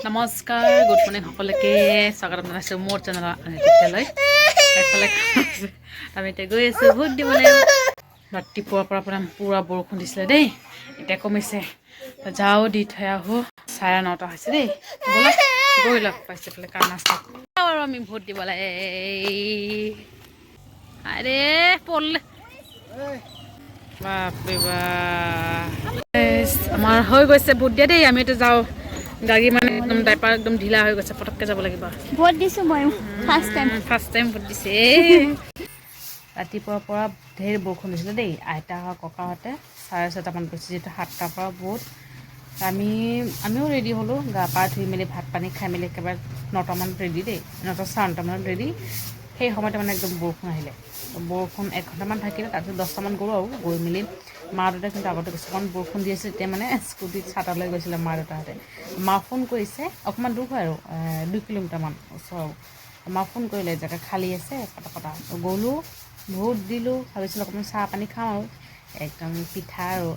নমস্কাৰ, good morning সকলোকে স্বাগতম জনাইছোঁ মোৰ চেনেলৰ তেতিয়ালৈ এফালে আমি এতিয়া গৈ আছোঁ ভোট দিবলৈ। ৰাতিপুৱাৰ পৰা পুৰা বৰষুণ দিছিলে দেই, এতিয়া কমিছে। যাওঁ দি থৈ আহোঁ, 9:30 হৈছে দেই। ব'লক গৈ লগ পাইছে এইফালে কাৰ নাস্তা আৰু আমি ভোট দিবলৈ। আৰে পঢ়লে বাপৰে বাপ, আমাৰ হৈ গৈছে ভোট দিয়া দেই। আমি এতিয়া যাওঁ, গাড়ী মানে একদম ড্ৰাইভাৰ একদম ঢিলা হৈ গৈছে, পটককৈ যাব লাগিব। ভোট দিছোঁ মই ফাৰ্ষ্ট টাইম ভোট দিছে। ৰাতিপুৱাৰ পৰা ঢেৰ বৰষুণ দিছিলে দেই। আইতা আৰু ককাহঁতে 6:30মান গৈছে, যিহেতু 7টাৰ পৰা বহুত। আমিও ৰেডি হ'লোঁ, গা পা ধুই মেলি ভাত পানী খাই মেলি একেবাৰে 9টামানত ৰেডি দেই, 9টা 9:30মানত ৰেডি। সেই সময়তে মানে একদম বৰষুণ আহিলে। বৰষুণ 1 ঘণ্টামান থাকিলে, তাৰপিছত 10টামান গ'লোঁ আৰু গৈ মেলি মা দেউতা কিন্তু আগতে গৈছে, কাৰণ বৰষুণ দি আছে তেতিয়া মানে স্কুটিত ছাতা লৈ গৈছিলে মা দেউতাহঁতে। মা ফোন কৰিছে, অকণমান দূৰ হয় আৰু 2 কিলোমিটাৰমান ওচৰ। মা ফোন কৰিলে জেগা খালী আছে পটা গ'লোঁ, ভোট দিলোঁ। ভাবিছিলোঁ অকণমান চাহ পানী খাওঁ আৰু একদম পিঠা আৰু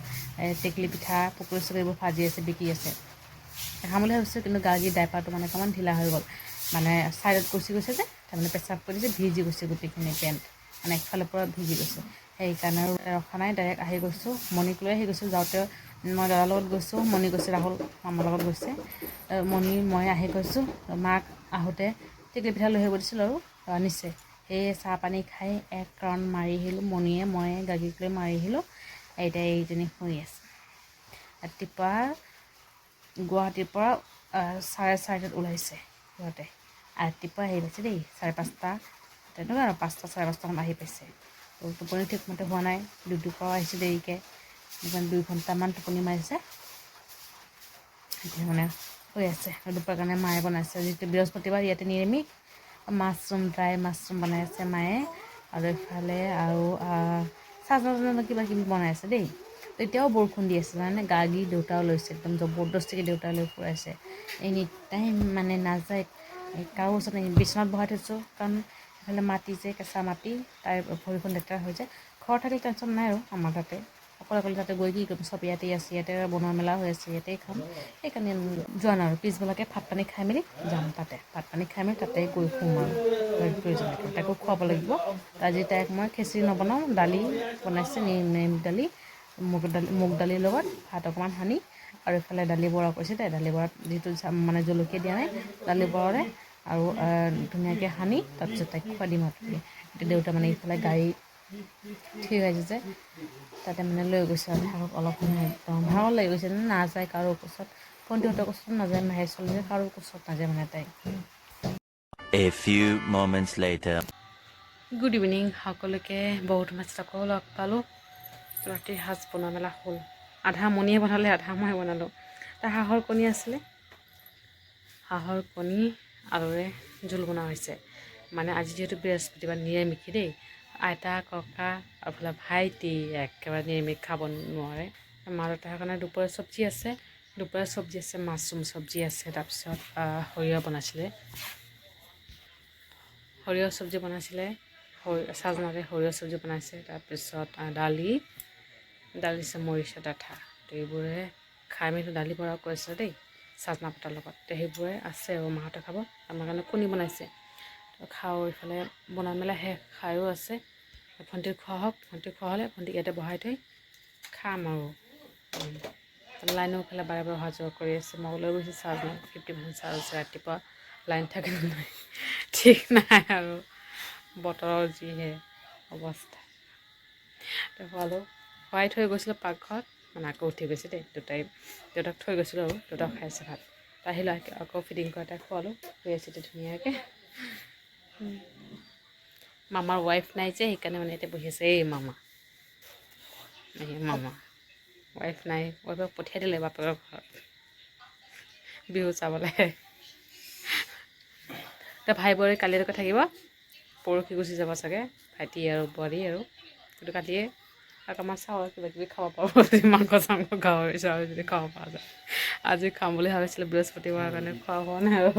টেকেলি পিঠা, পকৰি চকৰি এইবোৰ ভাজি আছে, বিকি আছে, খাম বুলি ভাবিছোঁ। কিন্তু গাড়ী ড্ৰাইভাৰটো মানে অকণমান ঢিলা হৈ গ'ল, মানে ছাইডত গুচি গৈছে যে, তাৰমানে পেচাব কৰি দিছে, ভিজি গৈছে গোটেইখিনি পেণ্ট, মানে একফালৰ পৰা ভিজি গৈছে। সেইকাৰণে আৰু ৰখা নাই, ডাইৰেক্ট আহি গৈছোঁ। মণিক লৈ আহি গৈছোঁ। যাওঁতে মই দাদাৰ লগত গৈছোঁ, মণি গৈছে, ৰাহুল মামাৰ লগত গৈছে। মণি মই আহি গৈছোঁ। মাক আহোঁতে টেকেলি পিঠা লৈ আহিব দিছিলোঁ আৰু আনিছে। সেই চাহ পানী খাই 1 ৰাউণ্ড মাৰি আহিলোঁ, মণিয়ে ময়ে গাড়ীত লৈ মাৰি আহিলোঁ। এতিয়া এইজনী শুই আছে। ৰাতিপুৱা গুৱাহাটীৰ পৰা 4:30টাত ওলাইছে সিহঁতে। ৰাতিপুৱা আহি পাইছে দেই, 5:30 তেনেকুৱা আৰু 5টা 5:30মানত আহি পাইছে। টোপনি ঠিকমতে হোৱা নাই, ডিউটিৰ পৰাও আহিছে দেৰিকৈ, 2 ঘণ্টামান টোপনি মাৰিছে। এতিয়া মানে শুই আছে। দুপৰীয়াৰ কাৰণে মায়ে বনাইছে, যিটো বৃহস্পতিবাৰ ইয়াতে নিৰামিষ। মাছৰুম, ড্ৰাই মাছৰুম বনাই আছে মায়ে, আৰু এইফালে আৰু চাজনা কিবা কিবি বনাই আছে দেই। তেতিয়াও বৰষুণ দি আছে জানানে, গাড়ী দেউতাও লৈছে, একদম জবৰদস্তিকৈ দেউতাই লৈ ফুৰাইছে। এনি টাইম মানে নাযায়, কাৰো ওচৰত বিচনাত বহাই থৈছোঁ, কাৰণ এইফালে মাটি যে কেঁচা মাটি, তাই ভৰিখন লেতেৰা হৈ যায়। ঘৰত থাকিলে টেনশ্যন নাই আৰু আমাৰ তাতে অকলে তাতে গৈ কি কৰিম, চব ইয়াতেই আছে, ইয়াতে বনোৱা মেলা হৈ আছে, ইয়াতেই খাম। সেইকাৰণে যোৱা নাই আৰু, পিছবেলাকৈ ভাত পানী খাই মেলি যাম তাতে। ভাত পানী খাই মেলি তাতে গৈ শুম আৰু প্ৰয়োজনকৈ তাকো খুৱাব লাগিব। আজি তাইক মই খিচিৰি নবনাওঁ, দালি বনাইছে, নিম দালি, মুগ দালিৰ লগত ভাত অকণমান সানি, আৰু এইফালে দালি বৰা কৰিছে দেই। দালি বৰাত যিটো মানে জলকীয়া দিয়া নাই, দালি বৰাৰে আৰু ধুনীয়াকৈ সানি তাৰপিছত তাইক খুৱাই দিম আৰু। এতিয়া দেউতা মানে এইফালে গাড়ী ঠিক আছে যে, তাতে মানে লৈ গৈছে আৰু থাকক অলপ সময়। একদম ভাগৰ লাগি গৈছে, নাযায় কাৰো ওচৰত, ভণ্টিহঁতৰ ওচৰত নাযায়, মাহে চলি কাৰো ওচৰত নাযায় মানে তাই। A few moments later. Good evening সকলোকে, বহুত মাছ আকৌ লগ পালোঁ। ৰাতিৰ সাজ বনোৱা মেলা হ'ল, আধা মণিয়ে বনালে, আধা মই বনালোঁ। তাৰ হাঁহৰ কণী আছিলে, হাঁহৰ কণী আলুৰে জোল বনোৱা হৈছে। মানে আজি যিহেতু বৃহস্পতিবাৰ নিৰামিষ দেই। আইতা ককা আৰু এইফালে ভাইটি একেবাৰে নিৰামিষ খাব নোৱাৰে। মা দেউতাৰ কাৰণে দুপৰীয়া চব্জি আছে, মাছৰুম চব্জি আছে, তাৰপিছত সৰিয়হ বনাইছিলে, সৰিয়হ চব্জি বনাইছিলে, চাজনাৰে সৰিয়হ চব্জি বনাইছে। তাৰপিছত দালি দিছে, মৰিচা ডাঠা, এইবোৰে খাই মেলি দালি বৰা কৰিছে দেই, চাজনা পটাৰ লগত। সেইবোৰে আছে আৰু মাহঁতে খাব, আমাৰ কাৰণে কণী বনাইছে। খাওঁ, এইফালে বনাই মেলাই শেষ, খায়ো আছে। ভণ্টিক খোৱা হওক, ভণ্টিক খোৱা হ'লে ভণ্টিক ইয়াতে বহাই থৈ খাম আৰু। লাইনো এইফালে বাৰে বাৰে অহা যোৱা কৰি আছে। মই লৈ গৈছোঁ চাৰ্জ নাই, 50% চাৰ্জ আছে। ৰাতিপুৱা লাইন থাকে নাই ঠিক নাই আৰু, বতৰৰ যিহে অৱস্থা। খুৱাই থৈ গৈছিলোঁ পাকঘৰত, মানে আকৌ উঠি গৈছে দেই। দেউতাক থৈ গৈছিলোঁ আৰু দেউতাক খাইছে ভাত। আহিলোঁ আকৌ ফিটিং কৰা তাই খোৱালোঁ, শুই আছে ধুনীয়াকৈ। মামাৰ ৱাইফ নাই যে, সেইকাৰণে মানে এতিয়া বহি আছে। এই মামা ৱাইফ নাই, ৱাইফক পঠিয়াই দিলে বাপেকৰ ঘৰত বিহু চাবলৈ। এতিয়া ভাই বোৱাৰী কালিলৈকে থাকিব, পৰহি গুচি যাব চাগে, ভাইটি আৰু বোৱাৰী আৰু। কিন্তু কালিয়ে অকণমান চাউল কিবা কিবি খাব পাৰোঁ, মাংস চাংস গাহৰি চাহৰি যদি খাব পৰা যায়। আজি খাম বুলি ভাবিছিলোঁ, বৃহস্পতিবাৰৰ কাৰণে খোৱা হোৱা নাই আৰু।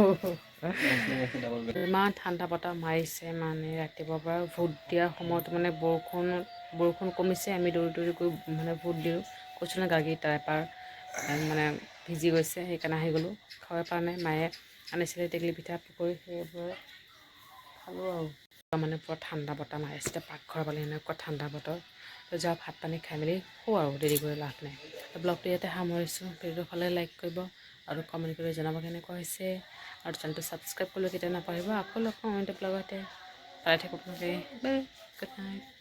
ইমান ঠাণ্ডা বতাহ মাৰিছে, মানে ৰাতিপুৱাৰ পৰা ভোট দিয়াৰ সময়ত মানে বৰষুণ কমিছে, আমি দৌৰি দৌৰি গৈ মানে ভোট দিওঁ। কৈছোঁ ন, গাড়ী ড্ৰাইভাৰ মানে ভিজি গৈছে, সেইকাৰণে আহি গ'লোঁ। খাব পৰা নাই, মায়ে আনিছিলে টেকেলি পিঠা পকৰি, সেইবোৰে খালোঁ আৰু। মানে পুৰা ঠাণ্ডা বতাহ মাৰিছিলে, পাকঘৰ পালে এনেকুৱা ঠাণ্ডা বতৰ। তো যাওঁ ভাত পানী খাই মেলি শুওঁ আৰু, দেৰি কৰি লাভ নাই। ব্লগটো ইয়াতে সামৰিছোঁ। ভিডিঅ'টো ভালে লাইক কৰিব আৰু কমেণ্ট কৰি জনাব কেনেকুৱা হৈছে, আৰু চেনেলটো ছাবস্ক্ৰাইব কৰিবলৈ কেতিয়া নাপাহৰিব। আকৌ লগ পাম অন্য ব্লগতে। ভালে থাকক, গুড নাইট।